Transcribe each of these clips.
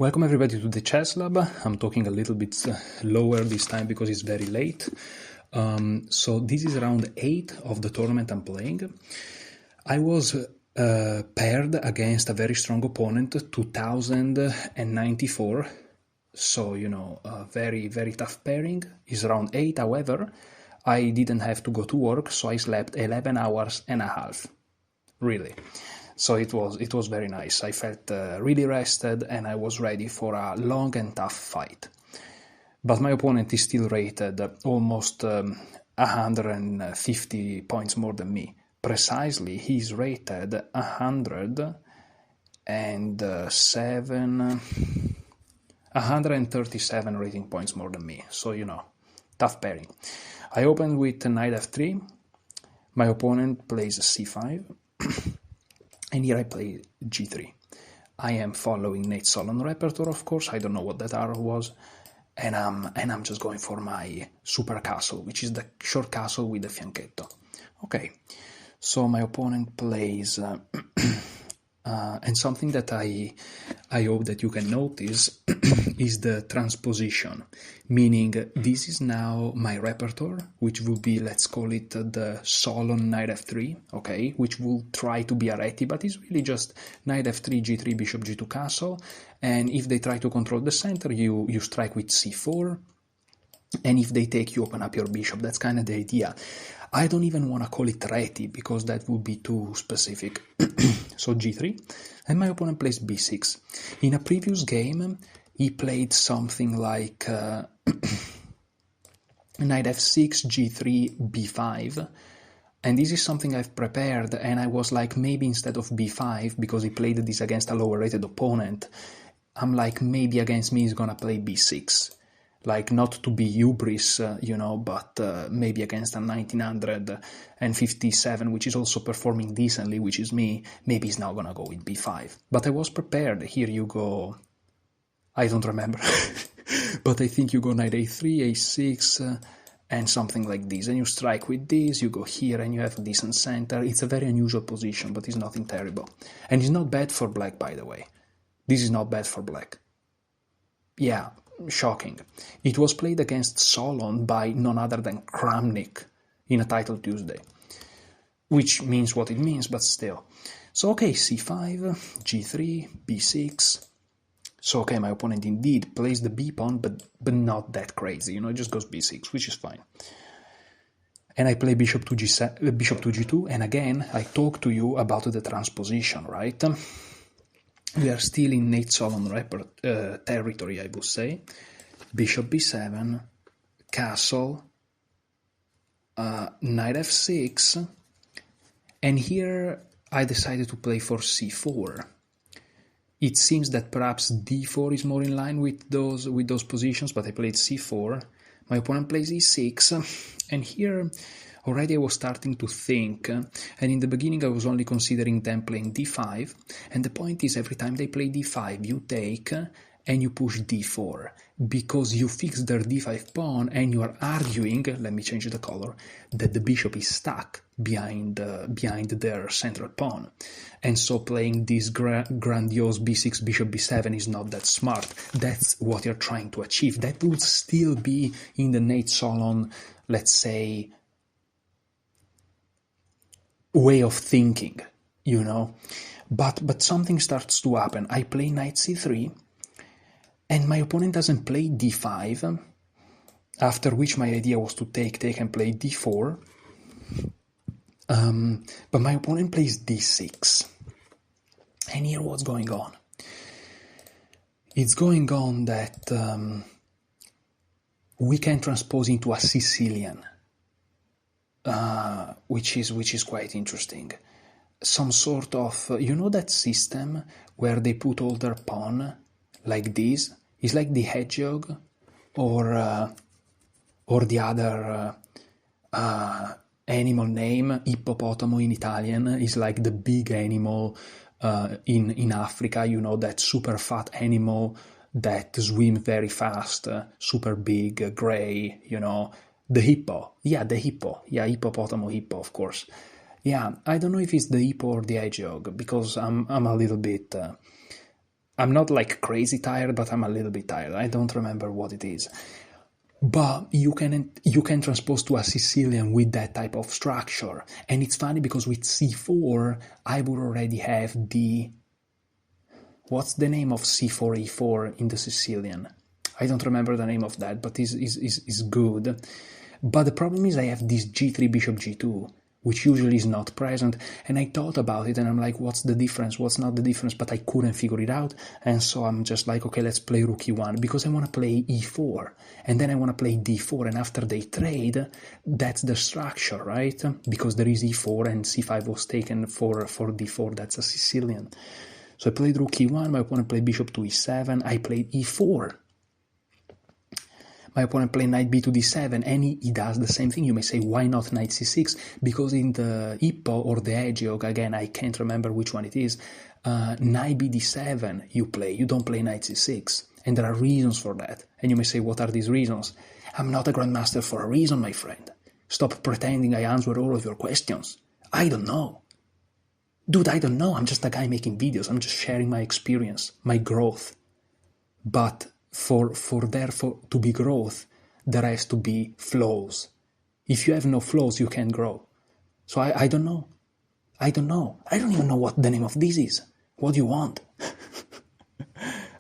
Welcome everybody to the Chess Lab. I'm talking a little bit lower this time because it's very late. So this is round 8 of the tournament I'm playing. I was paired against a very strong opponent, 2094. So, a very, very tough pairing. It's round 8, however, I didn't have to go to work, so I slept 11 hours and a half. Really. So it was very nice. I felt really rested and I was ready for a long and tough fight. But my opponent is still rated almost 150 points more than me. Precisely, he's rated 137 rating points more than me. So, tough pairing. I opened with knight f3. My opponent plays c5. And here I play g3. I am following Nate Solon repertoire, of course. I don't know what that arrow was. And I'm just going for my super castle, which is the short castle with the fianchetto. Okay, so my opponent plays... and something that I hope that you can notice is the transposition, meaning this is now my repertoire, which will be, let's call it the Solon knight f3, okay, which will try to be a reti, but it's really just knight f3, g3, bishop g2 castle, and if they try to control the center, you strike with c4, and if they take, you open up your bishop. That's kind of the idea. I don't even want to call it reti because that would be too specific. So g3, and my opponent plays b6. In a previous game, he played something like knight f6, g3, b5, and this is something I've prepared, and I was like, maybe instead of b5, because he played this against a lower rated opponent, I'm like, maybe against me he's gonna play b6. Like, not to be hubris, but maybe against a 1957, which is also performing decently, which is me, maybe he's now gonna go with b5. But I was prepared. Here you go. I don't remember. But I think you go knight a3, a6, and something like this. And you strike with this, you go here, and you have a decent center. It's a very unusual position, but it's nothing terrible. And it's not bad for black, by the way. This is not bad for black. Yeah. Shocking. It was played against Solon by none other than Kramnik in a Title Tuesday, which means what it means, but still. So, okay, c5, g3, b6. So, okay, my opponent indeed plays the b pawn, but not that crazy, it just goes b6, which is fine. And I play bishop to g2, and again, I talk to you about the transposition, right? We are still in Nate Solon territory, I would say. Bishop b7, castle, knight f6, and here I decided to play for c4. It seems that perhaps d4 is more in line with those positions, but I played c4. My opponent plays e6, and here already I was starting to think, and in the beginning I was only considering them playing d5, and the point is every time they play d5 you take and you push d4, because you fix their d5 pawn and you are arguing, let me change the color, that the bishop is stuck behind their central pawn. And so playing this grandiose b6, bishop b7 is not that smart. That's what you're trying to achieve. That would still be in the Nate Solon, let's say, way of thinking, but something starts to happen. I play knight c3, and my opponent doesn't play d5, after which my idea was to take and play d4, but my opponent plays d6, and here what's going on? It's going on that we can transpose into a Sicilian, which is quite interesting. Some sort of, that system where they put all their pawn like this? It's like the hedgehog, or the other animal name, hippopotamo in Italian, is like the big animal in Africa, that super fat animal that swims very fast, super big, gray, the hippo. Yeah, the hippo. Yeah, hippopotamo hippo, of course. Yeah, I don't know if it's the hippo or the hedgehog, because I'm a little bit... I'm not like crazy tired, but I'm a little bit tired. I don't remember what it is. But you can transpose to a Sicilian with that type of structure. And it's funny because with c4, I would already have the... What's the name of c4, e4 in the Sicilian? I don't remember the name of that, but is good. But the problem is I have this g3, bishop g2, which usually is not present, and I thought about it, and I'm like, what's the difference? What's not the difference? But I couldn't figure it out, and so I'm just like, okay, let's play rook e1, because I want to play e4, and then I want to play d4, and after they trade, that's the structure, right? Because there is e4, and c5 was taken for d4, that's a Sicilian. So I played rook e1, my opponent played bishop to e7, I played e4. My opponent played knight b to d7, and he does the same thing. You may say, why not knight c6? Because in the Hippo or the Agiog, again, I can't remember which one it is, knight b d7 you play. You don't play knight c6. And there are reasons for that. And you may say, what are these reasons? I'm not a grandmaster for a reason, my friend. Stop pretending I answer all of your questions. I don't know. Dude, I don't know. I'm just a guy making videos. I'm just sharing my experience, my growth. But for there to be growth, there has to be flows. If you have no flows, you can't grow. So I don't know. I don't know. I don't even know what the name of this is. What do you want?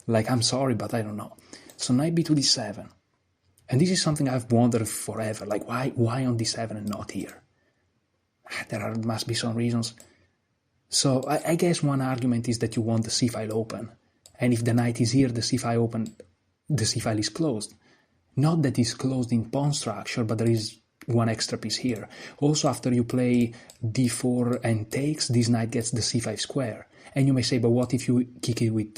Like, I'm sorry, but I don't know. So knight b to d7. And this is something I've wondered forever. Like, why on d7 and not here? Must be some reasons. So I guess one argument is that you want the c-file open. And if the knight is here, the c-file open, the c-file is closed. Not that it's closed in pawn structure, but there is one extra piece here. Also, after you play d4 and takes, this knight gets the c5 square. And you may say, but what if you kick it with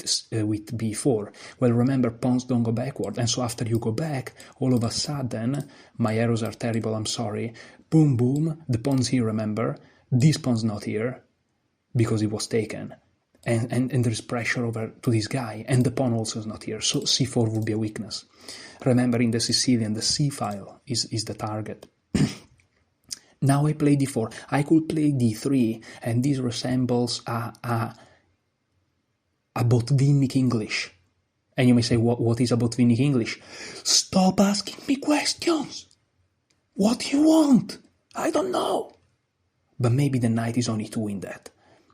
b4? Well, remember, pawns don't go backward. And so after you go back, all of a sudden, my arrows are terrible, I'm sorry. Boom, boom, the pawn's here, remember. This pawn's not here, because it was taken. And there's pressure over to this guy, and the pawn also is not here, so c4 would be a weakness. Remember, in the Sicilian, the c-file is the target. Now I play d4. I could play d3, and this resembles a Botvinnik English. And you may say, what is a Botvinnik English? Stop asking me questions! What do you want? I don't know. But maybe the knight is on e2 in that.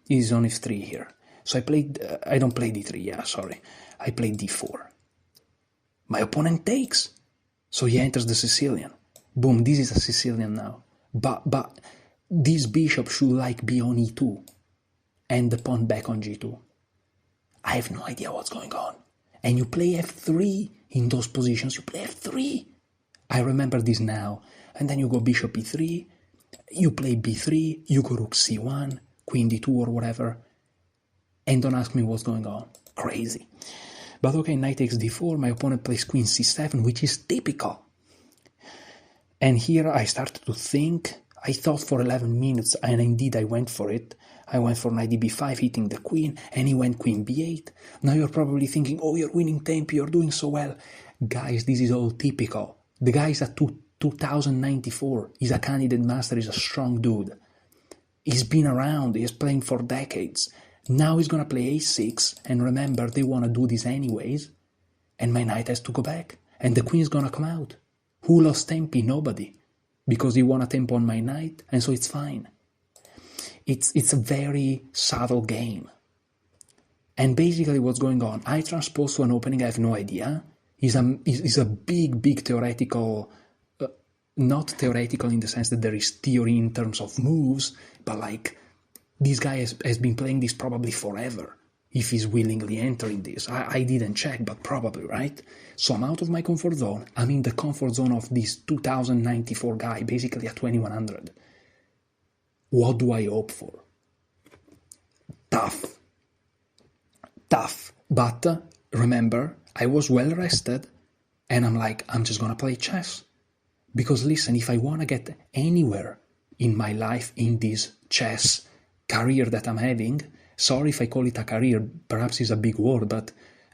It is on f3 here. So I don't play d3, yeah, sorry. I play d4. My opponent takes. So he enters the Sicilian. Boom, this is a Sicilian now. But this bishop should like be on e2. And the pawn back on g2. I have no idea what's going on. And you play f3 in those positions. You play f3. I remember this now. And then you go bishop e3. You play b3. You go rook c1, queen d2 or whatever. And don't ask me what's going on. Crazy. But okay, knight takes d4. My opponent plays queen c7, which is typical. And here I started to think. I thought for 11 minutes, and indeed I went for it. I went for knight b5, hitting the queen, and he went queen b8. Now you're probably thinking, oh, you're winning tempo, you're doing so well. Guys, this is all typical. The guy is at 2094. He's a candidate master, he's a strong dude. He's been around, he's playing for decades. Now he's gonna play a6, and remember, they wanna do this anyways, and my knight has to go back, and the queen's gonna come out. Who lost tempi? Nobody. Because he won a tempo on my knight, and so it's fine. It's a very subtle game. And basically what's going on, I transpose to an opening, I have no idea. It's a big theoretical, not theoretical in the sense that there is theory in terms of moves, but like, this guy has been playing this probably forever, if he's willingly entering this. I didn't check, but probably, right? So I'm out of my comfort zone. I'm in the comfort zone of this 2094 guy, basically a 2100. What do I hope for? Tough. But remember, I was well rested, and I'm like, I'm just gonna play chess. Because listen, if I wanna get anywhere in my life in this chess career that I'm having, sorry if I call it a career, perhaps it's a big word, but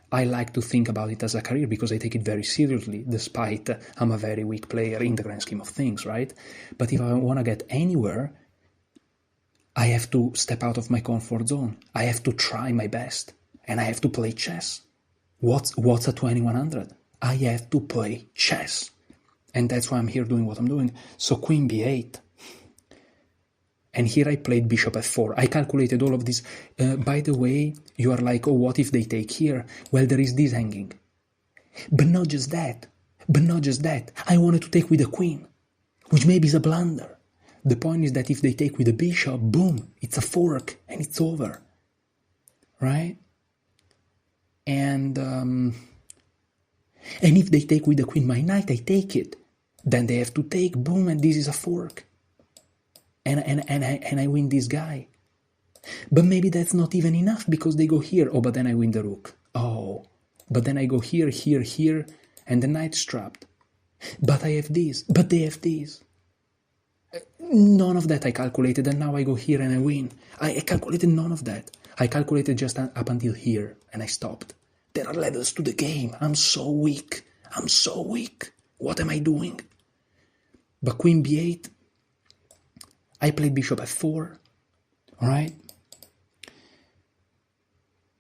I like to think about it as a career because I take it very seriously, despite I'm a very weak player in the grand scheme of things, right? But if I want to get anywhere, I have to step out of my comfort zone. I have to try my best. and I have to play chess. What's a 2100? I have to play chess. And that's why I'm here doing what I'm doing. So queen b8. And here I played bishop f4. I calculated all of this. By the way, you are like, oh, what if they take here? Well, there is this hanging. But not just that. I wanted to take with the queen, which maybe is a blunder. The point is that if they take with the bishop, boom, it's a fork and it's over. Right? And if they take with the queen, my knight, I take it. Then they have to take, boom, and this is a fork. And I win this guy. But maybe that's not even enough because they go here. Oh, but then I win the rook. Oh, but then I go here, here, here, and the knight's trapped. But I have this, but they have this. None of that I calculated, and now I go here and I win. I calculated none of that. I calculated just up until here, and I stopped. There are levels to the game. I'm so weak. What am I doing? But queen b8, I played bishop f4, all right?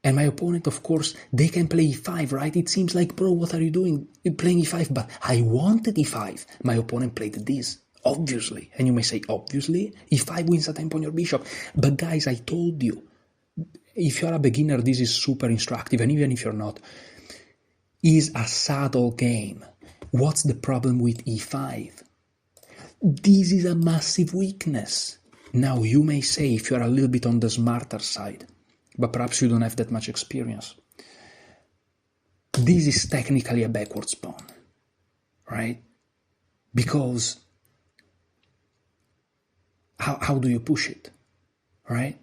And my opponent, of course, they can play e5, right? It seems like, bro, what are you doing? You're playing e5, but I wanted e5. My opponent played this, obviously. And you may say, obviously? e5 wins a tempo on your bishop. But guys, I told you, if you're a beginner, this is super instructive, and even if you're not, is a subtle game. What's the problem with e5? This is a massive weakness. Now, you may say, if you're a little bit on the smarter side, but perhaps you don't have that much experience, this is technically a backwards pawn, right? Because how do you push it, right?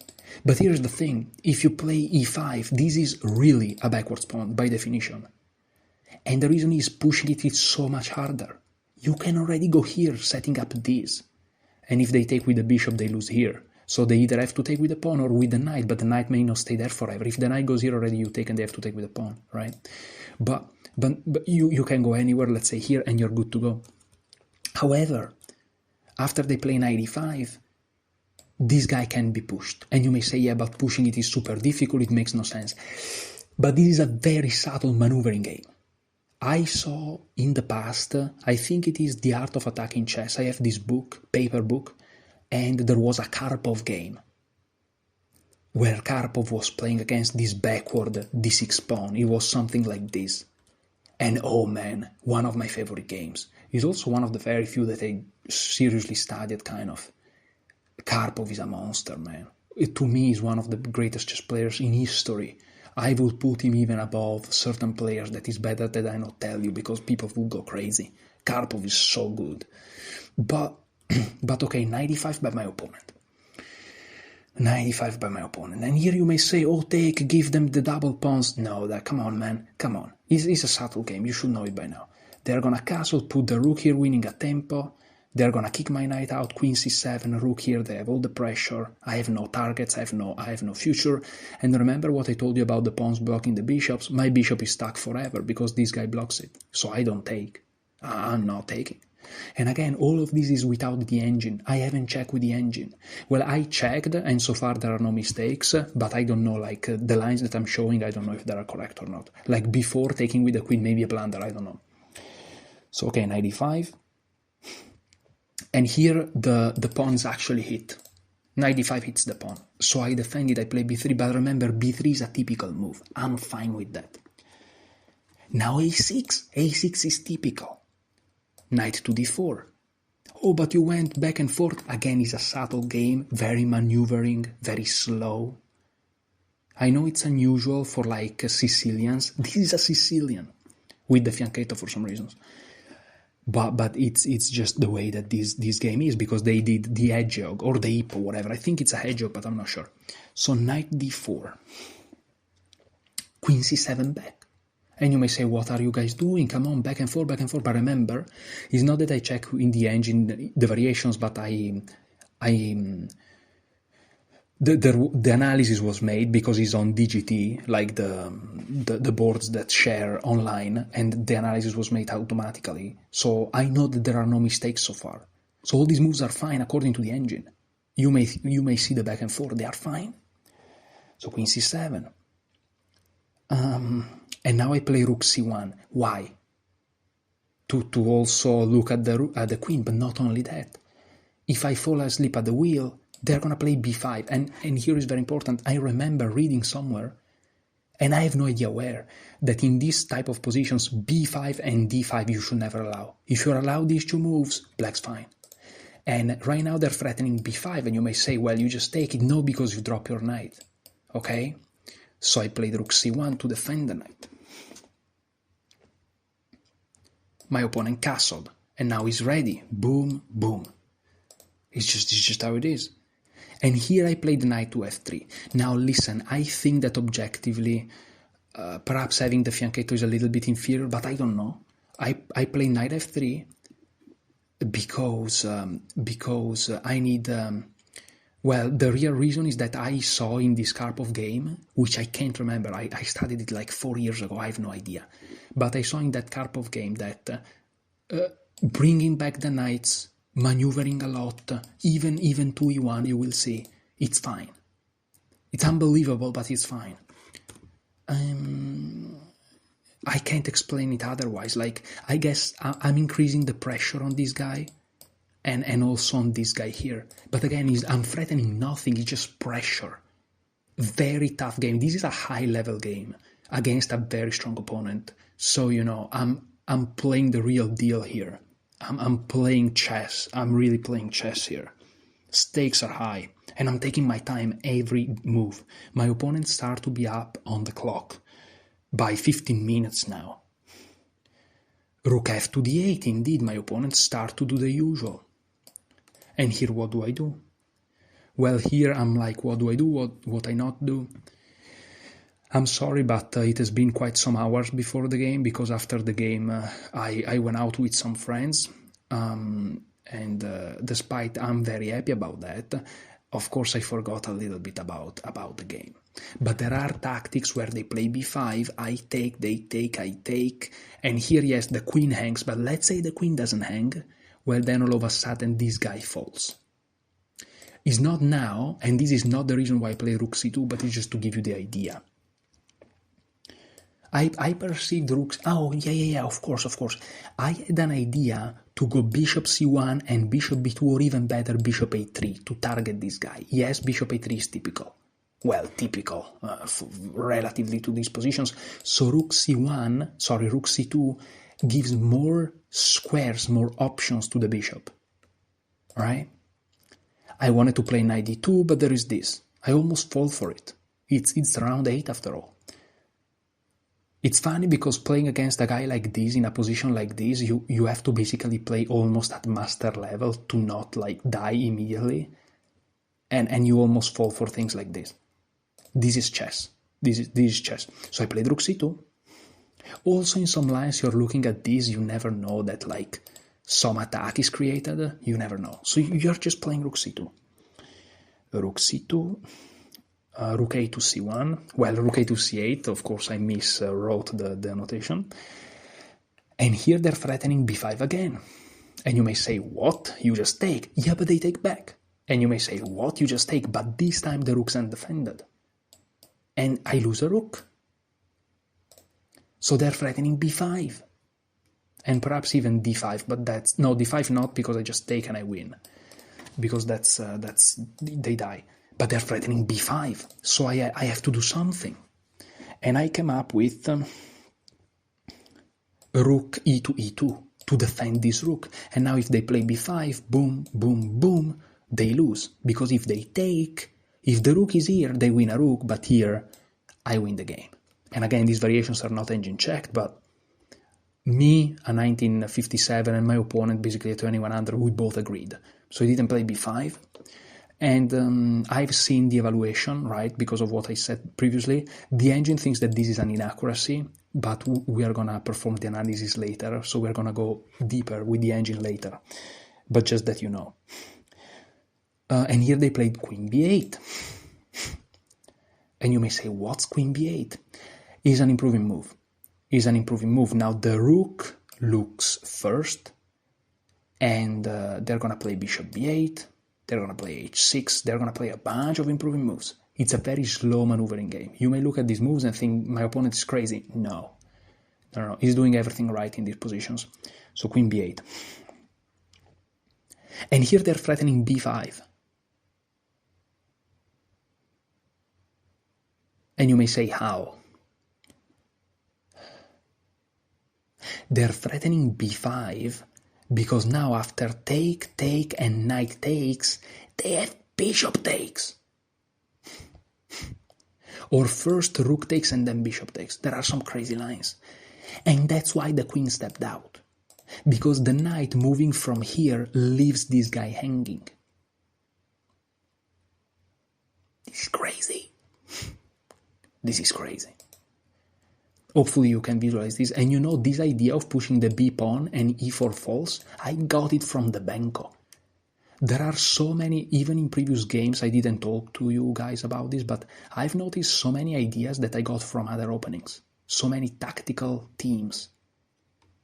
But here's the thing, if you play e5, this is really a backwards pawn by definition. And the reason is pushing it is so much harder. You can already go here, setting up this. And if they take with the bishop, they lose here. So they either have to take with the pawn or with the knight, but the knight may not stay there forever. If the knight goes here already, you take and they have to take with the pawn, right? But you can go anywhere, let's say here, and you're good to go. However, after they play knight e5, this guy can be pushed. And you may say, yeah, but pushing it is super difficult, it makes no sense. But this is a very subtle maneuvering game. I saw in the past, I think it is The Art of Attacking Chess. I have this book, paper book, and there was a Karpov game where Karpov was playing against this backward d6 pawn. It was something like this. And oh man, one of my favorite games. It's also one of the very few that I seriously studied, kind of. Karpov is a monster, man. To me, is one of the greatest chess players in history. I would put him even above certain players that is better that I not tell you because people would go crazy. Karpov is so good. But okay, 95 by my opponent. 95 by my opponent. And here you may say, oh, give them the double pawns. No, come on, man. Come on. It's a subtle game. You should know it by now. They're going to castle, put the rook here, winning a tempo. They're going to kick my knight out, queen c7, rook here. They have all the pressure. I have no targets. I have no future. And remember what I told you about the pawns blocking the bishops? My bishop is stuck forever because this guy blocks it. So I don't take. I'm not taking. And again, all of this is without the engine. I haven't checked with the engine. Well, I checked, and so far there are no mistakes, but I don't know, like, the lines that I'm showing, I don't know if they are correct or not. Like, before taking with the queen, maybe a blunder, I don't know. So, okay, 95. And here, the pawns actually hit. 95 hits the pawn. So I defend it, I play b3, but remember, b3 is a typical move. I'm fine with that. Now a6. a6 is typical. Knight to d4. Oh, but you went back and forth. Again, it's a subtle game, very maneuvering, very slow. I know it's unusual for, like, Sicilians. This is a Sicilian with the fianchetto for some reasons. But it's just the way that this game is, because they did the hedgehog or the hippo, whatever. I think it's a hedgehog, but I'm not sure. So knight d4. Queen c7 back. And you may say, what are you guys doing? Come on, back and forth, back and forth. But remember, it's not that I check in the engine the variations, but the analysis was made because it's on DGT, like the boards that share online, and the analysis was made automatically. So I know that there are no mistakes so far. So all these moves are fine according to the engine. You may see the back and forth, they are fine. So queen c7. And now I play rook c1. Why? To also look at the queen, but not only that. If I fall asleep at the wheel, they're gonna play b5. And here is very important. I remember reading somewhere, and I have no idea where, that in this type of positions, b5 and d5 you should never allow. If you allow these two moves, black's fine. And right now they're threatening b5, and you may say, well, you just take it. No, because you drop your knight. Okay? So I played rook c1 to defend the knight. My opponent castled, and now he's ready. Boom, boom. It's just how it is. And here I played knight to f3. Now listen, I think that objectively, perhaps having the fianchetto is a little bit inferior, but I don't know. I play knight f3 because I need... well, the real reason is that I saw in this Karpov game, which I can't remember, I studied it like 4 years ago, I have no idea. But I saw in that Karpov game that bringing back the knights, maneuvering a lot, even 2e1, you will see, it's fine. It's unbelievable, but it's fine. I can't explain it otherwise. Like, I guess I'm increasing the pressure on this guy, and also on this guy here. But again, I'm threatening nothing, it's just pressure. Very tough game. This is a high-level game against a very strong opponent. So, you know, I'm playing the real deal here. I'm playing chess. I'm really playing chess here. Stakes are high, and I'm taking my time every move. My opponents start to be up on the clock by 15 minutes now. Rook f to d8, indeed, my opponents start to do the usual. And here what do? Well, here I'm like, what do I do, what I not do? I'm sorry, but it has been quite some hours before the game, because after the game I went out with some friends, and despite I'm very happy about that, of course I forgot a little bit about the game. But there are tactics where they play b5, I take, they take, I take, and here, yes, the queen hangs, but let's say the queen doesn't hang, well, then all of a sudden this guy falls. It's not now, and this is not the reason why I play rook c2, but it's just to give you the idea. I perceived rooks... Oh, yeah, of course. I had an idea to go bishop c1 and bishop b2, or even better, bishop a3, to target this guy. Yes, bishop a3 is typical. Well, typical, relatively to these positions. So rook c2 gives more squares, more options to the bishop. Right? I wanted to play knight d2, but there is this. I almost fall for it. It's round 8 after all. It's funny because playing against a guy like this, in a position like this, you have to basically play almost at master level to not like die immediately. And you almost fall for things like this. This is chess. This is chess. So I played rook c2. Also in some lines you're looking at this, you never know that like some attack is created. You never know. So you're just playing rook c2. Rook c2. Rook a to c1, well, rook a to c8, of course I miswrote the notation. And here they're threatening b5 again. And you may say, what? You just take. Yeah, but they take back. And you may say, what? You just take. But this time the rook's undefended. And I lose a rook. So they're threatening b5. And perhaps even d5, but that's... No, d5 not, because I just take and I win. Because that's they die. But they're threatening b5, so I have to do something. And I came up with rook e to e2 to defend this rook. And now if they play b5, boom, boom, boom, they lose. Because if they take, if the rook is here, they win a rook, but here, I win the game. And again, these variations are not engine checked, but me, a 1957, and my opponent, basically a 2100, we both agreed. So he didn't play b5. And I've seen the evaluation, right, because of what I said previously. The engine thinks that this is an inaccuracy, but we are going to perform the analysis later, so we're going to go deeper with the engine later. But just that you know. And here they played queen b8. And you may say, what's queen b8? It's an improving move. Now the rook looks first, and they're going to play bishop b8. They're going to play h6. They're going to play a bunch of improving moves. It's a very slow maneuvering game. You may look at these moves and think, my opponent is crazy. No. He's doing everything right in these positions. So queen b8. And here they're threatening b5. And you may say, how? They're threatening b5 because now after take, take, and knight takes, they have bishop takes. Or first rook takes and then bishop takes. There are some crazy lines. And that's why the queen stepped out. Because the knight moving from here leaves this guy hanging. This is crazy. This is crazy. Hopefully you can visualize this. And you know, this idea of pushing the b pawn and e4 falls, I got it from the Benko. There are so many, even in previous games, I didn't talk to you guys about this, but I've noticed so many ideas that I got from other openings. So many tactical themes.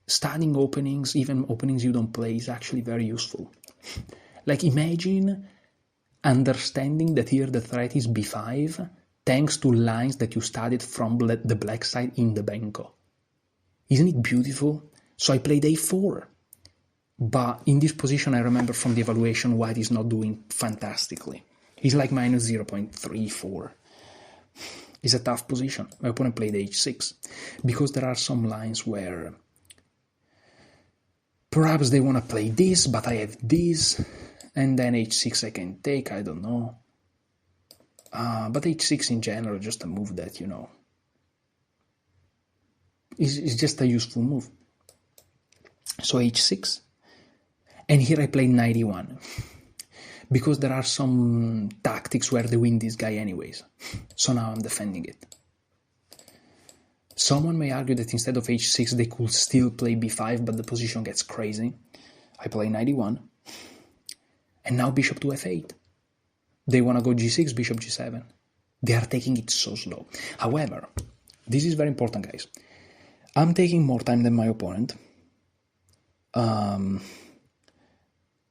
Studying openings, even openings you don't play, is actually very useful. Like imagine understanding that here the threat is b5, thanks to lines that you studied from the black side in the Benko. Isn't it beautiful? So I played a4. But in this position, I remember from the evaluation, white is not doing fantastically. He's like minus 0.34. It's a tough position. My opponent played h6. Because there are some lines where perhaps they want to play this, but I have this. And then h6 I can take, I don't know. But h6 in general, just a move that, you know, is just a useful move. So h6. And here I played knight e1, because there are some tactics where they win this guy anyways. So now I'm defending it. Someone may argue that instead of h6 they could still play b5, but the position gets crazy. I play knight e1, and now bishop to f8. They want to go g6, bishop g7. They are taking it so slow. However, this is very important, guys. I'm taking more time than my opponent.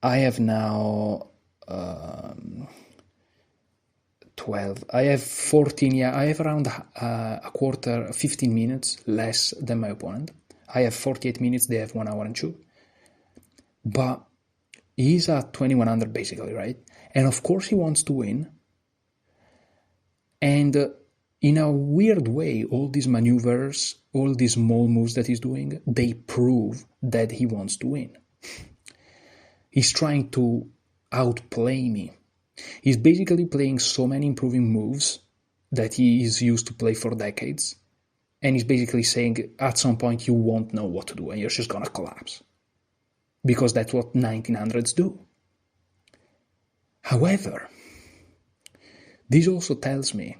I have now 12. I have 14, yeah, I have around a quarter, 15 minutes less than my opponent. I have 48 minutes, they have 1 hour and 2. But he's at 2100 basically, right? And of course he wants to win. And in a weird way, all these maneuvers, all these small moves that he's doing, they prove that he wants to win. He's trying to outplay me. He's basically playing so many improving moves that he is used to play for decades. And he's basically saying, at some point you won't know what to do and you're just gonna collapse. Because that's what 1900s do. However, this also tells me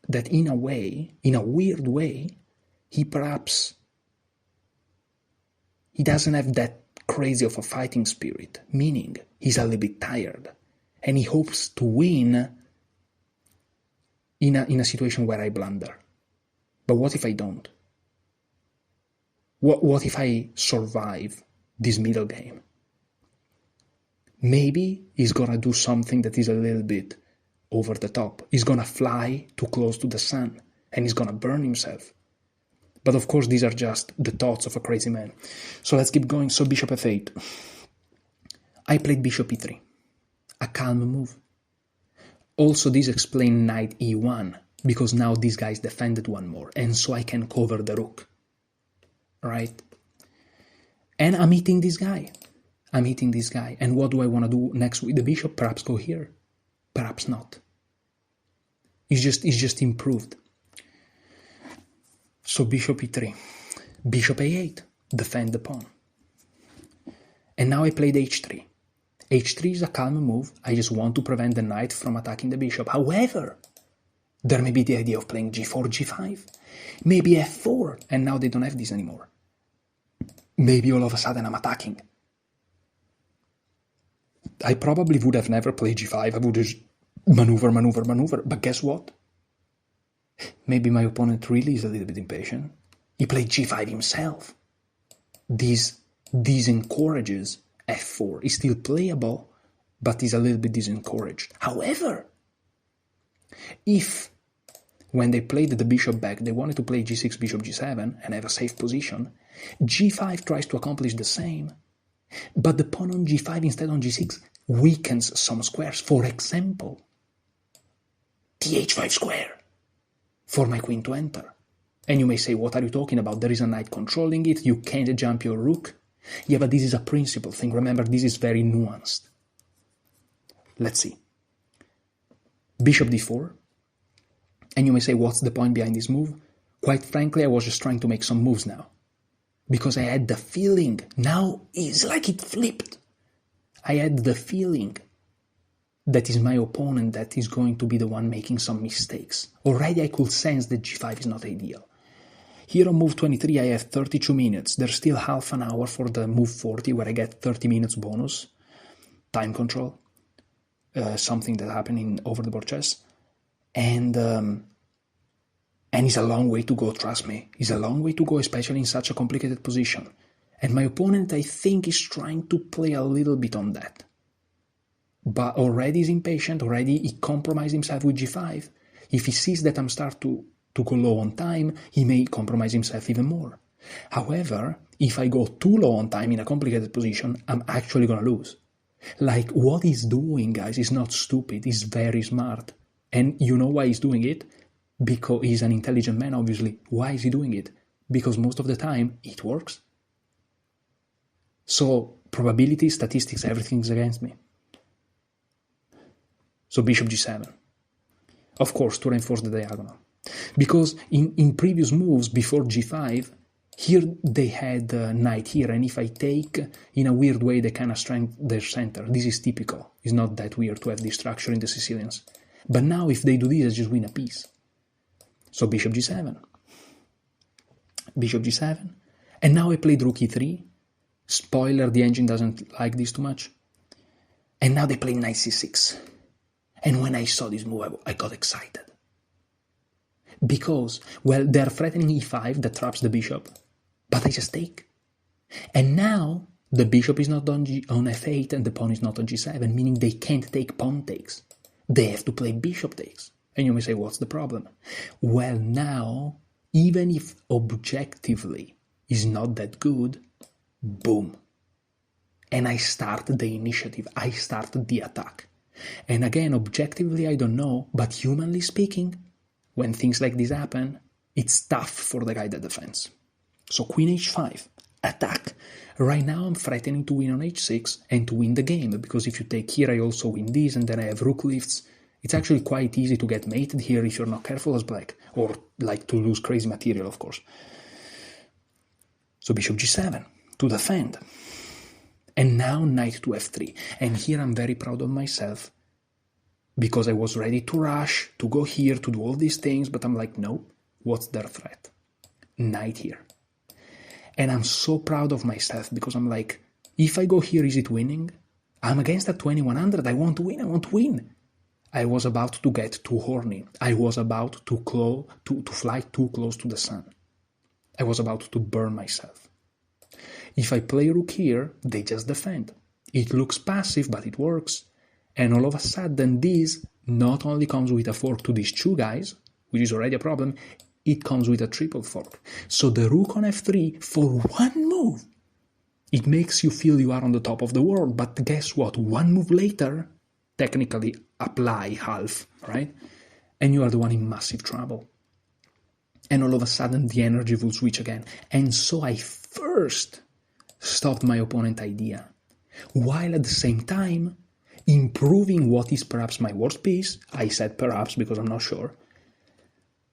that in a way, in a weird way, he doesn't have that crazy of a fighting spirit, meaning he's a little bit tired and he hopes to win in a situation where I blunder. But what if I don't? What if I survive this middle game? Maybe he's gonna do something that is a little bit over the top. He's gonna fly too close to the sun and he's gonna burn himself. But of course, these are just the thoughts of a crazy man. So let's keep going. So bishop f8. I played bishop e3. A calm move. Also, this explains knight e1, because now these guys defended one more, and so I can cover the rook. Right? And I'm hitting this guy. And what do I want to do next with the bishop? Perhaps go here. Perhaps not. It's just improved. So bishop e3, bishop a8, defend the pawn. And now I played h3. h3 is a calm move. I just want to prevent the knight from attacking the bishop. However, there may be the idea of playing g4, g5, maybe f4, and now they don't have this anymore. Maybe all of a sudden I'm attacking. I probably would have never played g5. I would just maneuver, but guess what? Maybe my opponent really is a little bit impatient. He played g5 himself. This encourages f4. It's still playable, but is a little bit disencouraged. However, If, when they played the bishop back, they wanted to play g6, bishop g7, and have a safe position, g5 tries to accomplish the same, but the pawn on g5 instead on g6 weakens some squares. For example, the h5 square for my queen to enter. And you may say, what are you talking about? There is a knight controlling it, you can't jump your rook. Yeah, but this is a principle thing. Remember, this is very nuanced. Let's see. Bishop d4. And you may say, what's the point behind this move? Quite frankly, I was just trying to make some moves now. Because I had the feeling, now it's like it flipped. I had the feeling that is my opponent that is going to be the one making some mistakes. Already I could sense that g5 is not ideal. Here on move 23 I have 32 minutes. There's still half an hour for the move 40 where I get 30 minutes bonus. Time control. Something that happened in over-the-board chess. And it's a long way to go, trust me. It's a long way to go, especially in such a complicated position. And my opponent, I think, is trying to play a little bit on that. But already he's impatient, already he compromised himself with g5. If he sees that I'm starting to go low on time, he may compromise himself even more. However, if I go too low on time in a complicated position, I'm actually going to lose. Like, what he's doing, guys, is not stupid, he's very smart. And you know why he's doing it? Because he's an intelligent man, obviously. Why is he doing it? Because most of the time, it works. So, probability, statistics, everything's against me. So bishop g7. Of course, to reinforce the diagonal. Because in previous moves, before g5, here they had knight here, and if I take, in a weird way, they kind of strengthen their center. This is typical. It's not that weird to have this structure in the Sicilians. But now, if they do this, I just win a piece. So bishop g7. Bishop g7. And now I played rook e3. Spoiler, the engine doesn't like this too much. And now they play knight c6. And when I saw this move, I got excited. Because, well, they're threatening e5 that traps the bishop, but I just take. And now, the bishop is not on f8 and the pawn is not on g7, meaning they can't take pawn takes. They have to play bishop takes. And you may say, what's the problem? Well, now, even if objectively is not that good, boom. And I start the initiative, I start the attack. And again, objectively, I don't know, but humanly speaking, when things like this happen, it's tough for the guy that defends. So queen h5, attack. Right now I'm threatening to win on h6 and to win the game, because if you take here, I also win this, and then I have rook lifts. It's actually quite easy to get mated here if you're not careful as black, or like to lose crazy material, of course. So bishop g7, to defend. And now knight to f3. And here I'm very proud of myself because I was ready to rush, to go here, to do all these things, but I'm like, no, what's their threat? Knight here. And I'm so proud of myself because I'm like, if I go here, is it winning? I'm against at 2100, I want to win, I want to win. I was about to get too horny. I was about to fly too close to the sun. I was about to burn myself. If I play rook here, they just defend. It looks passive, but it works. And all of a sudden, this not only comes with a fork to these two guys, which is already a problem, it comes with a triple fork. So the rook on f3, for one move, it makes you feel you are on the top of the world. But guess what? One move later, technically apply half, right? And you are the one in massive trouble. And all of a sudden, the energy will switch again. And so I first stopped my opponent's idea, while at the same time improving what is perhaps my worst piece. I said perhaps because I'm not sure,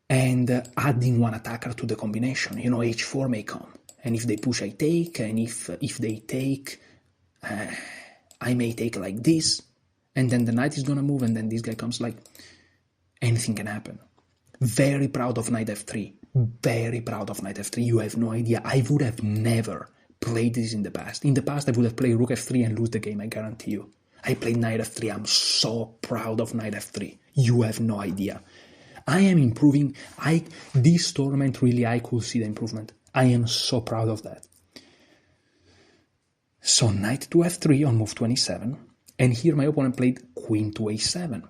and adding one attacker to the combination. You know, h4 may come, and if they push, I take, and if they take, I may take like this, and then the knight is gonna move, and then this guy comes. Like, anything can happen. Very proud of knight f3. Very proud of knight f3. You have no idea. I would have never played this in the past. In the past, I would have played rook f3 and lose the game, I guarantee you. I played knight f3. I'm so proud of knight f3. You have no idea. I am improving. This tournament, really, I could see the improvement. I am so proud of that. So knight to f3 on move 27. And here my opponent played queen to a7.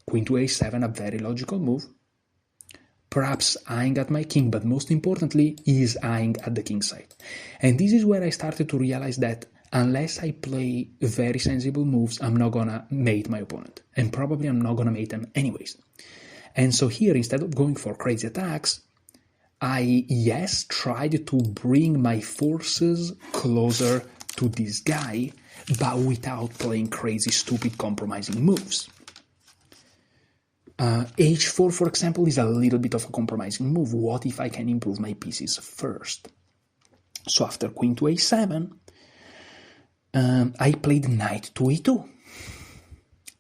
queen to a7, a very logical move. Perhaps eyeing at my king, but most importantly, he is eyeing at the king side. And this is where I started to realize that unless I play very sensible moves, I'm not gonna mate my opponent. And probably I'm not gonna mate them anyways. And so here, instead of going for crazy attacks, I, yes, tried to bring my forces closer to this guy, but without playing crazy, stupid, compromising moves. H4, for example, is a little bit of a compromising move. What if I can improve my pieces first? So after queen to a7, I played knight to e2.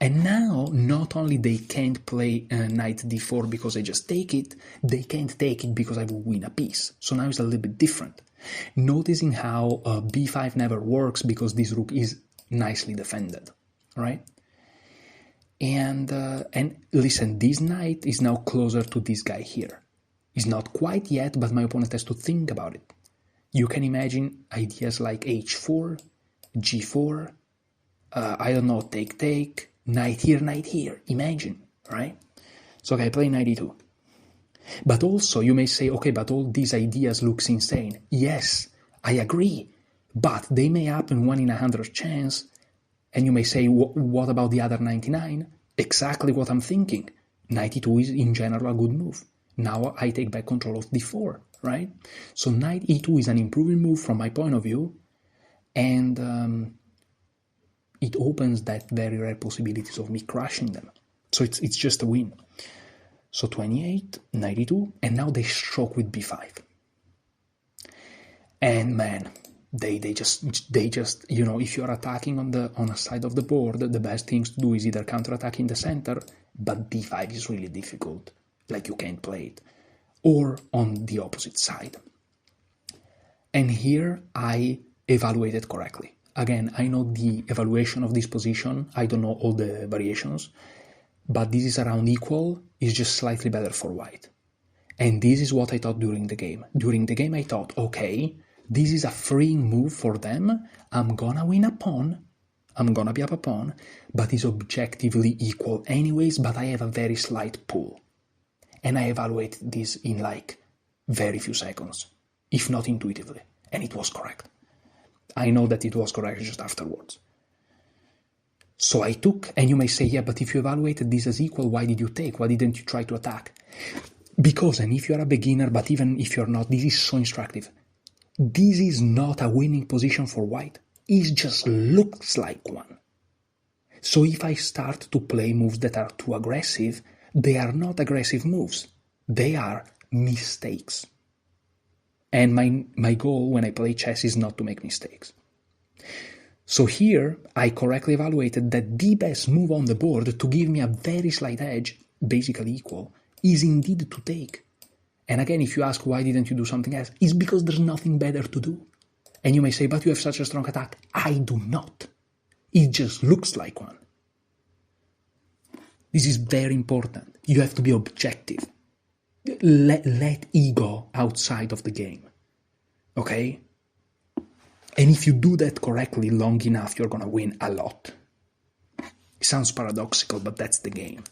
And now, not only they can't play knight d4 because I just take it, they can't take it because I will win a piece. So now it's a little bit different. Noticing how b5 never works because this rook is nicely defended, right? And listen, this knight is now closer to this guy here. It's not quite yet, but my opponent has to think about it. You can imagine ideas like h4, g4, I don't know, take, knight here, imagine, right? So okay, I play knight e2. But also, you may say, okay, but all these ideas looks insane. Yes, I agree, but they may happen 1 in 100 chance. And you may say, what about the other 99? Exactly what I'm thinking. Knight e2 is in general a good move. Now I take back control of d4, right? So knight e2 is an improving move from my point of view, and it opens that very rare possibilities of me crushing them. So it's just a win. So 28, knight e2, and now they stroke with b5. And man, they just you know, if you're attacking on a side of the board, the best things to do is either counterattack in the center, but d5 is really difficult, like you can't play it, or on the opposite side. And here I evaluated correctly. Again, I know the evaluation of this position, I don't know all the variations, but this is around equal, is just slightly better for white. And this is what I thought during the game. During the game I thought, okay, this is a freeing move for them, I'm gonna win a pawn, I'm gonna be up a pawn, but it's objectively equal anyways, but I have a very slight pull. And I evaluated this in like very few seconds, if not intuitively, and it was correct. I know that it was correct just afterwards. So I took, and you may say, yeah, but if you evaluated this as equal, why did you take? Why didn't you try to attack? Because, and if you're a beginner, but even if you're not, this is so instructive. This is not a winning position for white. It just looks like one. So if I start to play moves that are too aggressive, they are not aggressive moves. They are mistakes. And my goal when I play chess is not to make mistakes. So here, I correctly evaluated that the best move on the board to give me a very slight edge, basically equal, is indeed to take. And again, if you ask why didn't you do something else, it's because there's nothing better to do. And you may say, but you have such a strong attack. I do not. It just looks like one. This is very important. You have to be objective. Let ego outside of the game. Okay? And if you do that correctly long enough, you're gonna win a lot. It sounds paradoxical, but that's the game.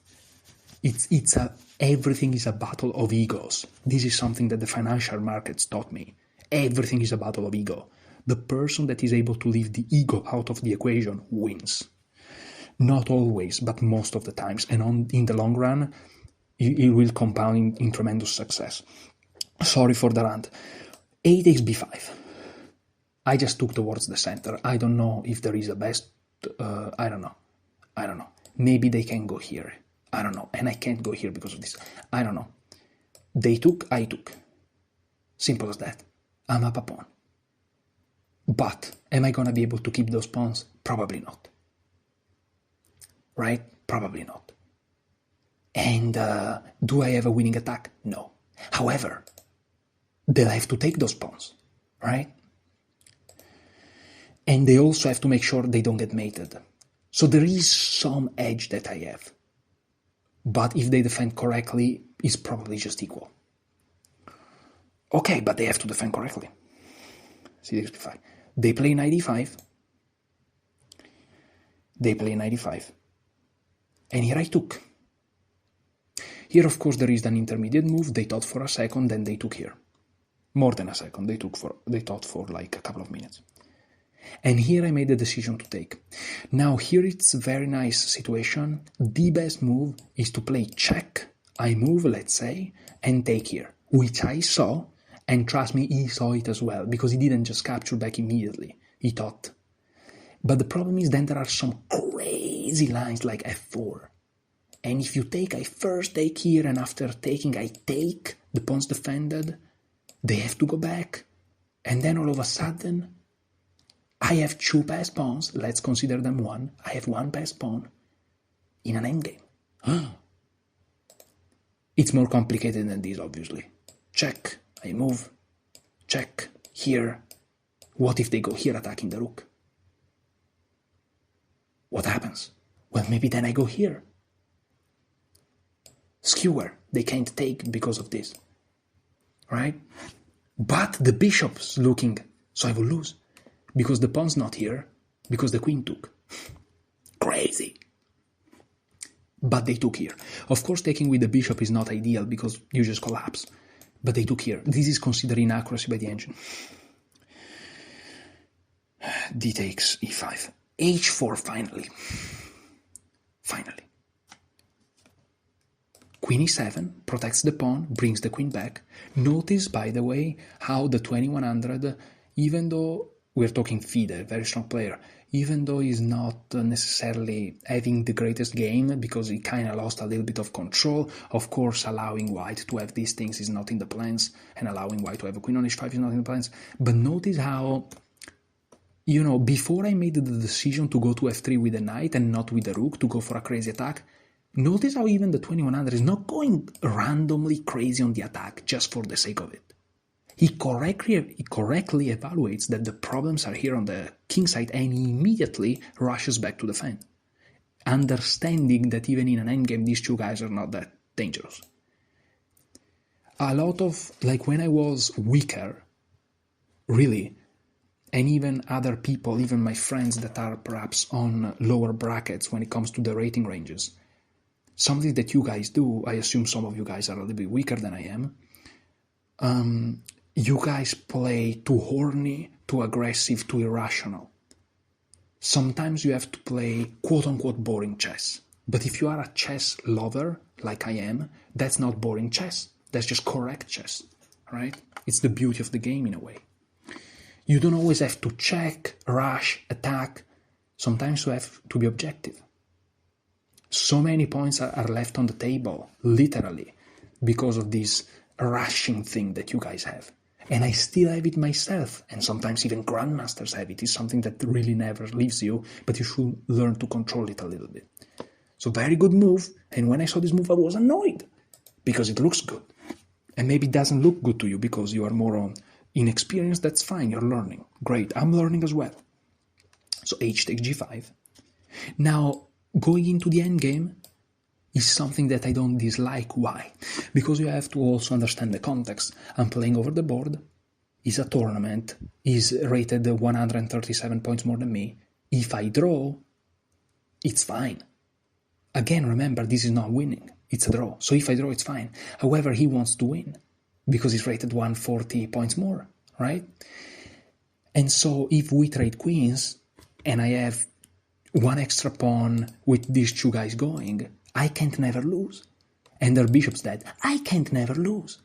Everything is a battle of egos. This is something that the financial markets taught me. Everything is a battle of ego. The person that is able to leave the ego out of the equation wins. Not always, but most of the times. And in the long run, it will compound in tremendous success. Sorry for the rant. A takes b5. I just took towards the center. I don't know if there is a best... I don't know. Maybe they can go here. I don't know. And I can't go here because of this. I don't know. They took, I took. Simple as that. I'm up a pawn. But am I going to be able to keep those pawns? Probably not. Right? Probably not. And do I have a winning attack? No. However, they'll have to take those pawns. Right? And they also have to make sure they don't get mated. So there is some edge that I have. But if they defend correctly, it's probably just equal. Okay, but they have to defend correctly. c6b5. They play knight e5. They play knight e5. And here I took. Here, of course, there is an intermediate move. They thought for a second, then they took here. More than a second. They thought for like a couple of minutes. And here I made the decision to take. Now here it's a very nice situation. The best move is to play check. I move, let's say, and take here, which I saw, and trust me, he saw it as well, because he didn't just capture back immediately. He thought. But the problem is then there are some crazy lines like f4. And if you take, I first take here, and after taking, I take, the pawn's defended, they have to go back, and then all of a sudden, I have two passed pawns, let's consider them one, I have one passed pawn in an endgame. It's more complicated than this, obviously. Check, I move, check, here. What if they go here attacking the rook? What happens? Well, maybe then I go here. Skewer, they can't take because of this, right? But the bishop's looking, so I will lose. Because the pawn's not here, because the queen took. Crazy. But they took here. Of course, taking with the bishop is not ideal because you just collapse. But they took here. This is considered inaccuracy by the engine. D takes e5. h4 finally. Finally. Queen e7 protects the pawn, brings the queen back. Notice, by the way, how the 2100, even though we're talking FIDE, very strong player, even though he's not necessarily having the greatest game because he kind of lost a little bit of control. Of course, allowing white to have these things is not in the plans, and allowing white to have a queen on h5 is not in the plans. But notice how, you know, before I made the decision to go to f3 with the knight and not with the rook to go for a crazy attack, notice how even the 2100 is not going randomly crazy on the attack just for the sake of it. He correctly evaluates that the problems are here on the king side and he immediately rushes back to defend, understanding that even in an endgame these two guys are not that dangerous. A lot of, like when I was weaker, really, and even other people, even my friends that are perhaps on lower brackets when it comes to the rating ranges, something that you guys do, I assume some of you guys are a little bit weaker than I am, you guys play too horny, too aggressive, too irrational. Sometimes you have to play quote-unquote boring chess. But if you are a chess lover, like I am, that's not boring chess. That's just correct chess, right? It's the beauty of the game in a way. You don't always have to check, rush, attack. Sometimes you have to be objective. So many points are left on the table, literally, because of this rushing thing that you guys have. And I still have it myself, and sometimes even grandmasters have it. It's something that really never leaves you, but you should learn to control it a little bit. So very good move, and when I saw this move I was annoyed, because it looks good. And maybe it doesn't look good to you because you are more on inexperienced, that's fine, you're learning. Great, I'm learning as well. So h takes g5. Now, going into the endgame is something that I don't dislike. Why? Because you have to also understand the context. I'm playing over the board. It's a tournament. He's rated 137 points more than me. If I draw, it's fine. Again, remember, this is not winning. It's a draw. So if I draw, it's fine. However, he wants to win because he's rated 140 points more, right? And so if we trade queens and I have one extra pawn with these two guys going, I can't never lose. And their bishop's dead. I can't never lose.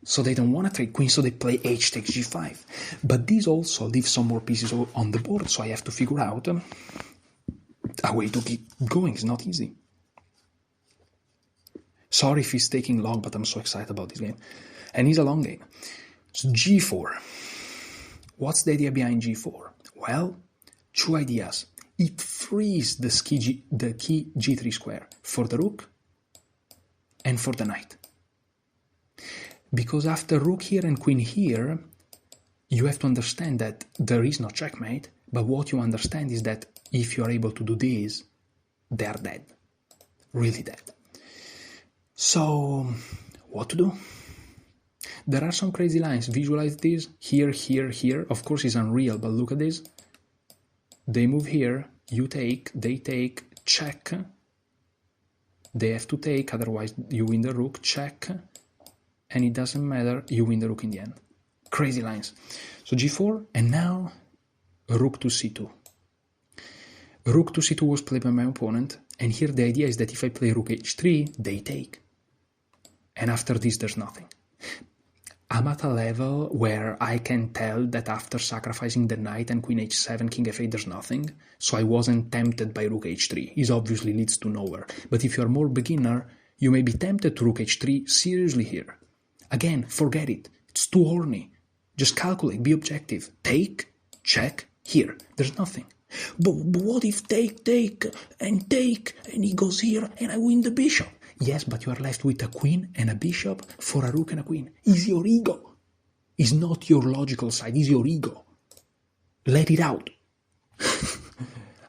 So they don't want to trade queens, so they play h takes g5. But this also leaves some more pieces on the board, so I have to figure out a way to keep going. It's not easy. Sorry if it's taking long, but I'm so excited about this game. And it's a long game. So g4. What's the idea behind g4? Well, two ideas. It frees the key g3 square for the rook and for the knight. Because after rook here and queen here, you have to understand that there is no checkmate, but what you understand is that if you are able to do this, they are dead. Really dead. So, what to do? There are some crazy lines. Visualize this. Here, here, here. Of course, it's unreal, but look at this. They move here, you take, they take, check, They have to take, otherwise you win the rook, check, and it doesn't matter, you win the rook in the end. Crazy lines. So g4, and now rook to c2. Rook to c2 was played by my opponent, and here the idea is that if I play rook h3, they take. And after this, there's nothing. I'm at a level where I can tell that after sacrificing the knight and queen h7, king f8, there's nothing. So I wasn't tempted by rook h3. It obviously leads to nowhere. But if you're more beginner, you may be tempted to rook h3 seriously here. Again, forget it. It's too horny. Just calculate, be objective. Take, check, here. There's nothing. But what if take, and he goes here, and I win the bishop? Yes, but you are left with a queen and a bishop for a rook and a queen. It's your ego. It's not your logical side, it's your ego. Let it out.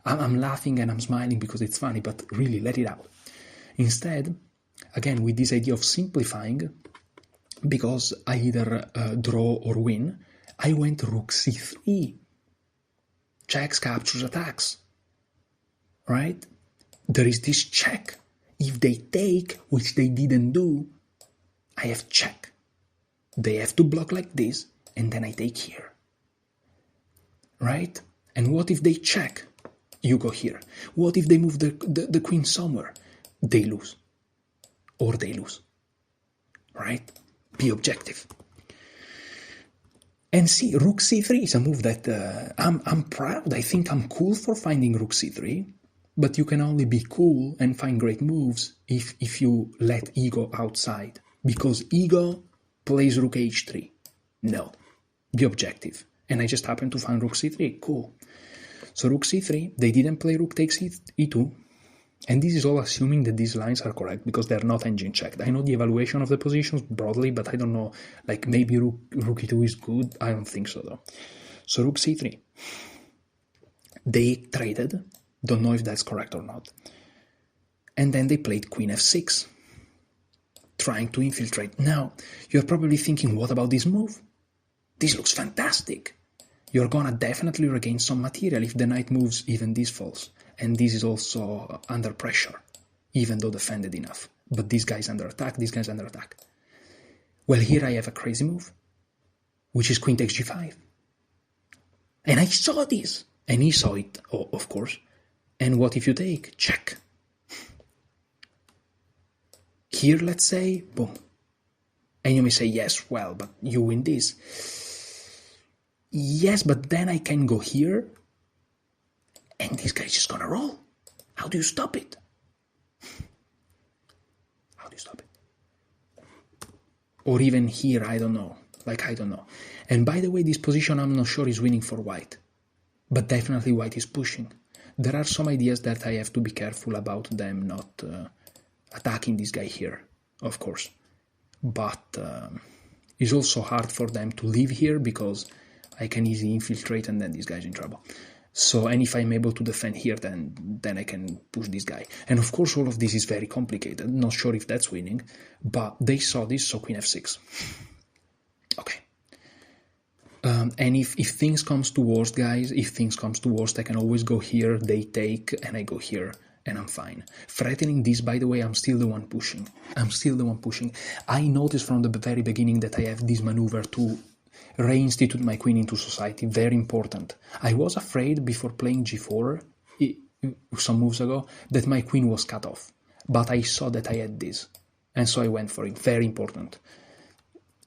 I'm laughing and I'm smiling because it's funny, but really, let it out. Instead, again, with this idea of simplifying, because I either draw or win, I went rook c3. Checks, captures, attacks. Right? There is this check. If they take, which they didn't do, I have check. They have to block like this, and then I take here. Right? And what if they check? You go here. What if they move the queen somewhere? They lose. Or they lose. Right? Be objective. And see, rook c3 is a move that I'm proud. I think I'm cool for finding rook c3. But you can only be cool and find great moves if you let ego outside. Because ego plays rook h3. No. Be objective. And I just happened to find rook c3. Cool. So rook c3, they didn't play rook takes e2. And this is all assuming that these lines are correct, because they're not engine checked. I know the evaluation of the positions broadly, but I don't know, like maybe rook e2 is good. I don't think so though. So rook c3. They traded. Don't know if that's correct or not. And then they played queen f6, trying to infiltrate. Now, you're probably thinking, what about this move? This looks fantastic. You're gonna definitely regain some material if the knight moves, even this falls. And this is also under pressure, even though defended enough. But this guy's under attack, this guy's under attack. Well, here I have a crazy move, which is queen takes g5. And I saw this. And he saw it, of course. And what if you take? Check. Here, let's say, boom. And you may say, yes, well, but you win this. Yes, but then I can go here, and this guy's just gonna roll. How do you stop it? How do you stop it? Or even here, I don't know. I don't know. And by the way, this position I'm not sure is winning for white. But definitely white is pushing. There are some ideas that I have to be careful about them not attacking this guy here, of course. But it's also hard for them to leave here because I can easily infiltrate and then this guy's in trouble. So, and if I'm able to defend here, then I can push this guy. And of course, all of this is very complicated. Not sure if that's winning, but they saw this, so queen f6. Okay. And if things comes to worst, guys, if things comes to worst, I can always go here, they take, and I go here, and I'm fine. Threatening this, by the way, I'm still the one pushing. I noticed from the very beginning that I have this maneuver to reinstitute my queen into society. Very important. I was afraid before playing g4, some moves ago, that my queen was cut off. But I saw that I had this. And so I went for it. Very important.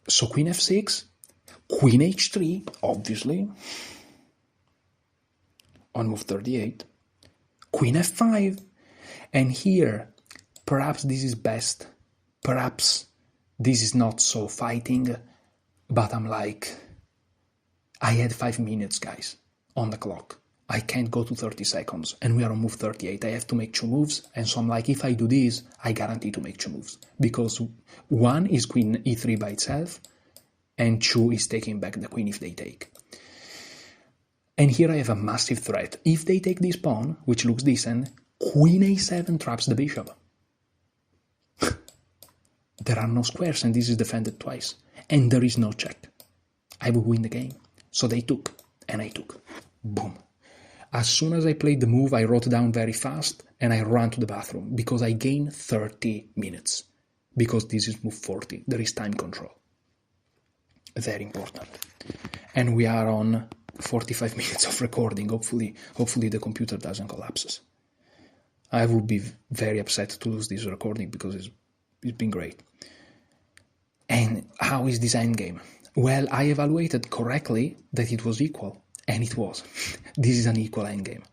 So queen f6, queen h3, obviously, on move 38, queen f5, and here, perhaps this is best, perhaps this is not so fighting, but I'm like, I had 5 minutes, guys, on the clock. I can't go to 30 seconds, and we are on move 38. I have to make 2 moves, and so I'm like, if I do this, I guarantee to make 2 moves, because 1 is queen e3 by itself, and 2 is taking back the queen if they take. And here I have a massive threat. If they take this pawn, which looks decent, queen a7 traps the bishop. There are no squares, and this is defended twice. And there is no check. I will win the game. So they took, and I took. Boom. As soon as I played the move, I wrote down very fast and I ran to the bathroom because I gained 30 minutes. Because this is move 40, there is time control. Very important. And we are on 45 minutes of recording. Hopefully the computer doesn't collapse. I would be very upset to lose this recording because it's been great. And how is this endgame? Well, I evaluated correctly that it was equal, and it was. This is an equal endgame.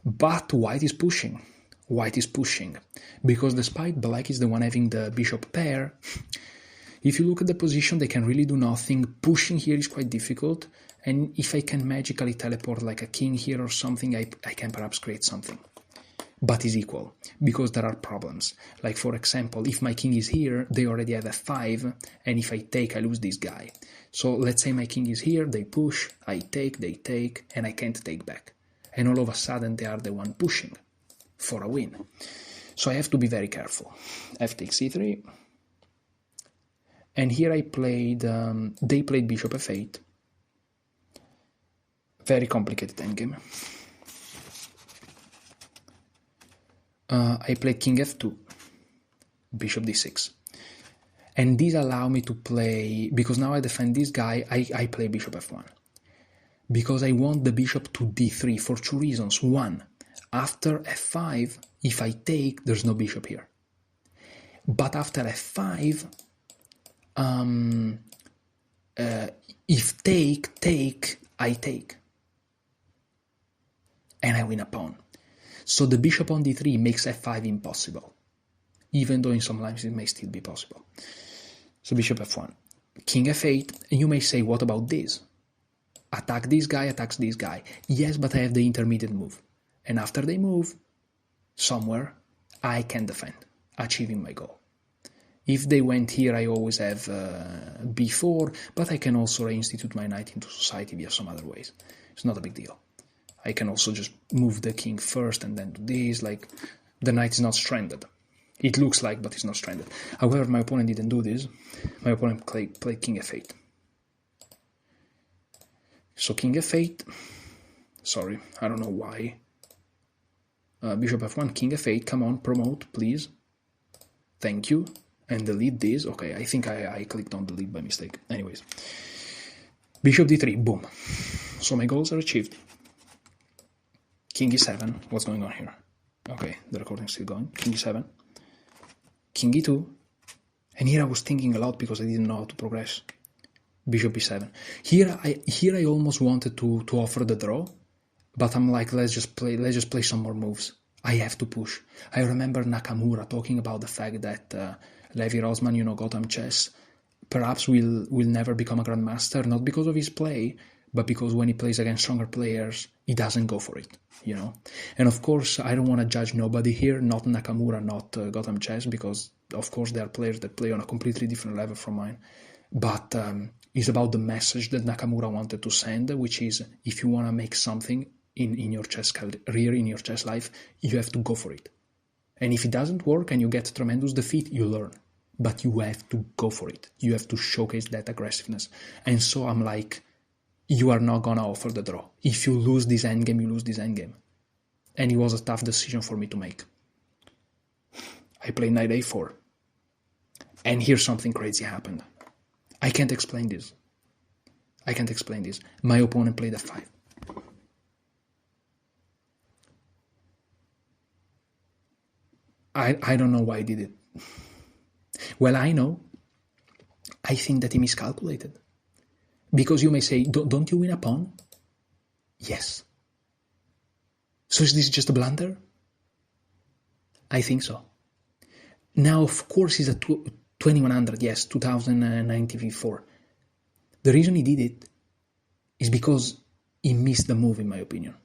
But white is pushing. White is pushing. Because despite black is the one having the bishop pair, if you look at the position, they can really do nothing. Pushing here is quite difficult. And if I can magically teleport like a king here or something, I can perhaps create something. But is equal, because there are problems. Like, for example, if my king is here, they already have f5, and if I take, I lose this guy. So let's say my king is here, they push, I take, they take, and I can't take back. And all of a sudden, they are the one pushing for a win. So I have to be very careful. F takes c3. And here I played, they played bishop f8. Very complicated endgame. I played king f2, bishop d6. And these allow me to play, because now I defend this guy, I play bishop f1. Because I want the bishop to d3 for two reasons. One, after f5, if I take, there's no bishop here. But after f5, if take, I take. And I win a pawn. So the bishop on d3 makes f5 impossible, even though in some lines it may still be possible. So bishop f1, king f8, and you may say, what about this? Attack this guy, attacks this guy. Yes, but I have the intermediate move. And after they move, somewhere, I can defend, achieving my goal. If they went here, I always have b4, but I can also reinstitute my knight into society via some other ways. It's not a big deal. I can also just move the king first and then do this, like, the knight is not stranded. It looks like, but it's not stranded. However, my opponent didn't do this. My opponent played king f8. So king f8, sorry, I don't know why. Bishop f1, king f8, come on, promote, please. Thank you. And delete this. Okay, I think I clicked on delete by mistake. Anyways. Bishop d3, boom. So my goals are achieved. King e7, what's going on here? Okay, the recording's still going. King e7, king e2, and here I was thinking a lot because I didn't know how to progress. Bishop e7. Here I almost wanted to offer the draw, but I'm like, let's just play some more moves. I have to push. I remember Nakamura talking about the fact that Levi Rosman, Gotham chess, perhaps will never become a grandmaster, not because of his play, but because when he plays against stronger players, he doesn't go for it, And of course, I don't want to judge nobody here, not Nakamura, not Gotham Chess, because of course there are players that play on a completely different level from mine. But it's about the message that Nakamura wanted to send, which is, if you want to make something in your chess career, in your chess life, you have to go for it. And if it doesn't work and you get tremendous defeat, you learn. But you have to go for it. You have to showcase that aggressiveness. And so I'm like, you are not gonna offer the draw. If you lose this endgame, you lose this endgame. And it was a tough decision for me to make. I played knight a4. And here something crazy happened. I can't explain this. My opponent played f5. I don't know why he did it. Well, I know. I think that he miscalculated. Because you may say, don't you win a pawn? Yes. So is this just a blunder? I think so. Now, of course, it's a 2100, yes, 2094. The reason he did it is because he missed the move, in my opinion.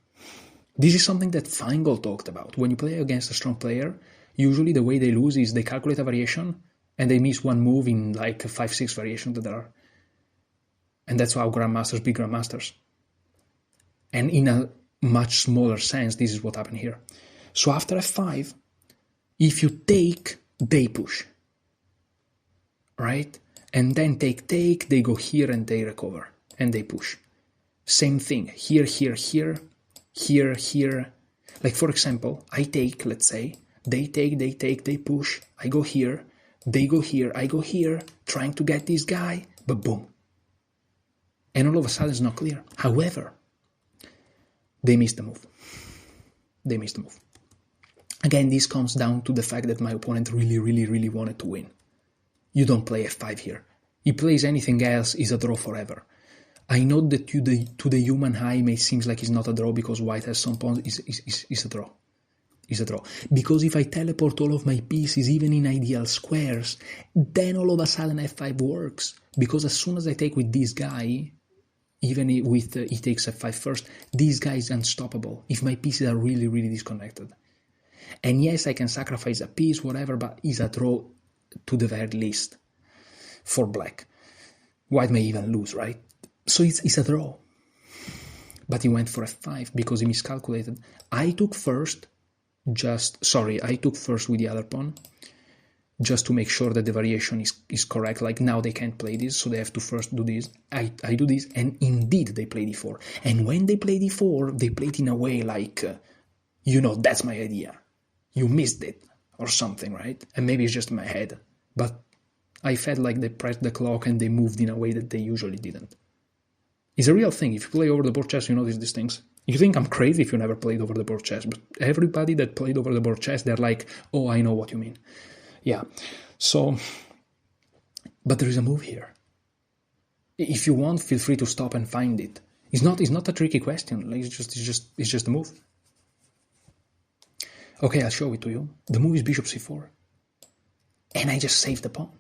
This is something that Feingold talked about. When you play against a strong player, usually the way they lose is they calculate a variation and they miss one move in like 5-6 variations that there are. And that's how grandmasters be grandmasters. And in a much smaller sense, this is what happened here. So after f5, if you take, they push. Right? And then take, they go here and they recover. And they push. Same thing. Here, here, here. here, here. Like, for example, I take, let's say, they take, they push, I go here, they go here, I go here, trying to get this guy, but boom. And all of a sudden it's not clear. However, they missed the move. They missed the move. Again, this comes down to the fact that my opponent really wanted to win. You don't play f5 here. He plays anything else, is a draw forever. I know that to the human eye may seem like it's not a draw because white has some pawns. It's a draw. It's a draw. Because if I teleport all of my pieces, even in ideal squares, then all of a sudden f5 works. Because as soon as I take with this guy, even with he takes f5 first, this guy is unstoppable if my pieces are really disconnected. And yes, I can sacrifice a piece, whatever, but it's a draw to the very least for black. White may even lose, right? So it's a draw. But he went for f5 because he miscalculated. I took first with the other pawn, just to make sure that the variation is correct. Like now they can't play this, so they have to first do this. I do this, and indeed they play d4. And when they play d4, they play it in a way like, that's my idea. You missed it, or something, right? And maybe it's just in my head. But I felt like they pressed the clock and they moved in a way that they usually didn't. It's a real thing. If you play over the board chess, you notice these things. You think I'm crazy if you never played over the board chess, but everybody that played over the board chess, they're like, oh, I know what you mean. Yeah, so, but there is a move here. If you want, feel free to stop and find it. It's not a tricky question. Like, it's just a move. Okay, I'll show it to you. The move is bishop c4. And I just saved the pawn.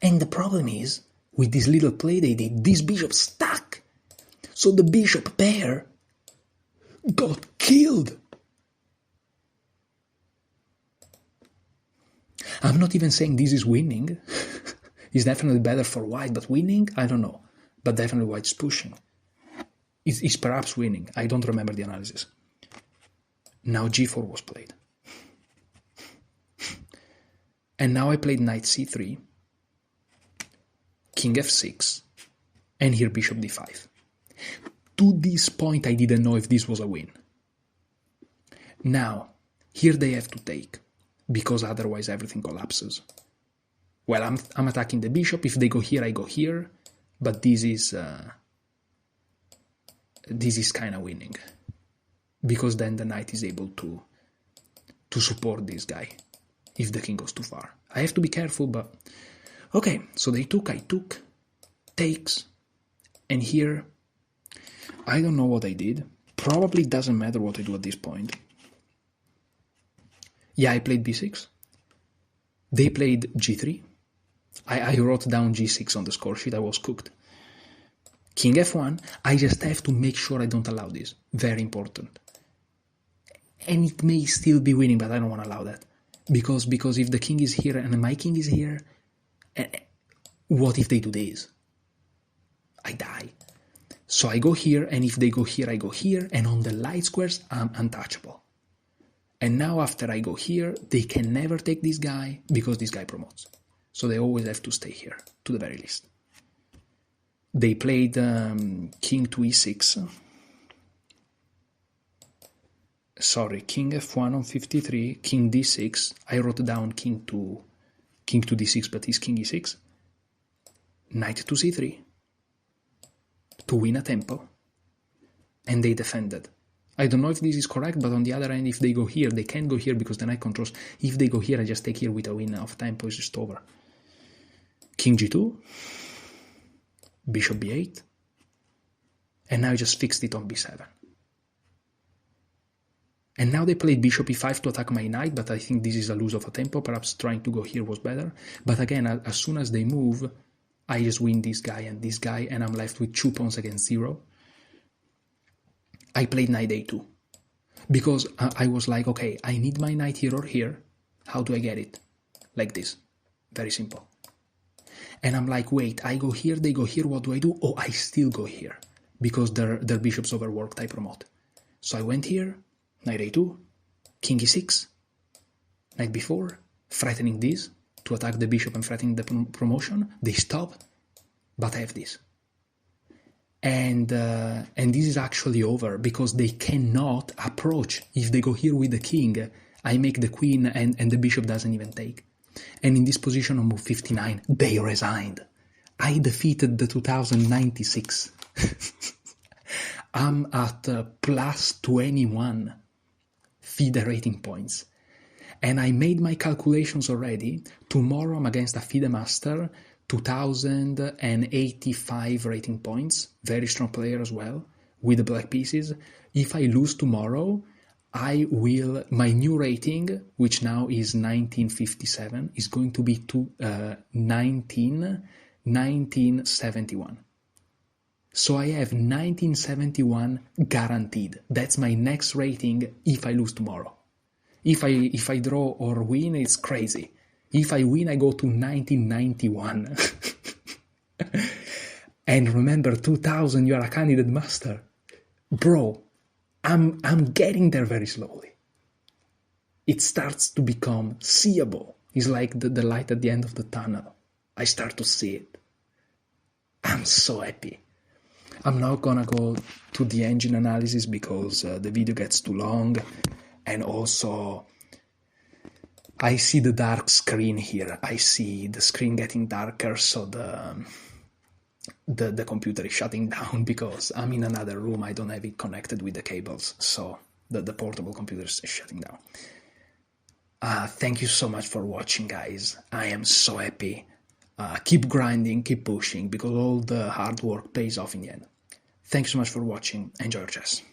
And the problem is, with this little play they did, this bishop stuck. So the bishop pair got killed. I'm not even saying this is winning. It's definitely better for white, but winning, I don't know. But definitely white's pushing. It's perhaps winning. I don't remember the analysis. Now g4 was played. And now I played knight c3, king f6, and here bishop d5. To this point, I didn't know if this was a win. Now, here they have to take, because otherwise everything collapses. Well, I'm attacking the bishop. If they go here, I go here, but this is kind of winning, because then the knight is able to support this guy if the king goes too far. I have to be careful, but okay. So they took, I took, takes, and here I don't know what I did. Probably doesn't matter what I do at this point. Yeah, I played b6. They played g3. I wrote down g6 on the score sheet. I was cooked. King f1. I just have to make sure I don't allow this. Very important. And it may still be winning, but I don't want to allow that. Because if the king is here and my king is here, what if they do this? I die. So I go here, and if they go here, I go here, and on the light squares, I'm untouchable. And now after I go here, they can never take this guy, because this guy promotes. So they always have to stay here, to the very least. They played king to e6. Sorry, king f1 on 53, king d6. I wrote down king to d6, but it's king e6. Knight to c3 to win a tempo, and they defended. I don't know if this is correct, but on the other hand, if they go here, they can't go here because the knight controls. If they go here, I just take here with a win of tempo, it's just over. King g2, bishop b8, and now I just fixed it on b7. And now they played bishop e5 to attack my knight, but I think this is a lose of a tempo. Perhaps trying to go here was better. But again, as soon as they move, I just win this guy, and I'm left with 2 pawns against 0. I played knight a2, because I was like, okay, I need my knight here or here. How do I get it? Like this. Very simple. And I'm like, wait, I go here, they go here, what do I do? Oh, I still go here, because their bishop's overworked, I promote. So I went here, knight a2, king e6, knight b4, threatening this to attack the bishop and threatening the promotion. They stop, but I have this. And this is actually over because they cannot approach. If they go here with the king, I make the queen and the bishop doesn't even take. And in this position on move 59, they resigned. I defeated the 2096. I'm at plus 21 FIDE rating points. And I made my calculations already. Tomorrow I'm against a FIDE master, 2085 rating points. Very strong player as well, with the black pieces. If I lose tomorrow, my new rating, which now is 1957, is going to be 1971. So I have 1971 guaranteed. That's my next rating if I lose tomorrow. If I draw or win, it's crazy. If I win, I go to 1991. And remember, 2000, you are a candidate master. Bro, I'm getting there very slowly. It starts to become seeable. It's like the light at the end of the tunnel. I start to see it. I'm so happy. I'm not gonna go to the engine analysis because the video gets too long. And also, I see the dark screen here. I see the screen getting darker, so the computer is shutting down because I'm in another room. I don't have it connected with the cables, so the portable computer is shutting down. Thank you so much for watching, guys. I am so happy. Keep grinding, keep pushing, because all the hard work pays off in the end. Thanks so much for watching. Enjoy your chess.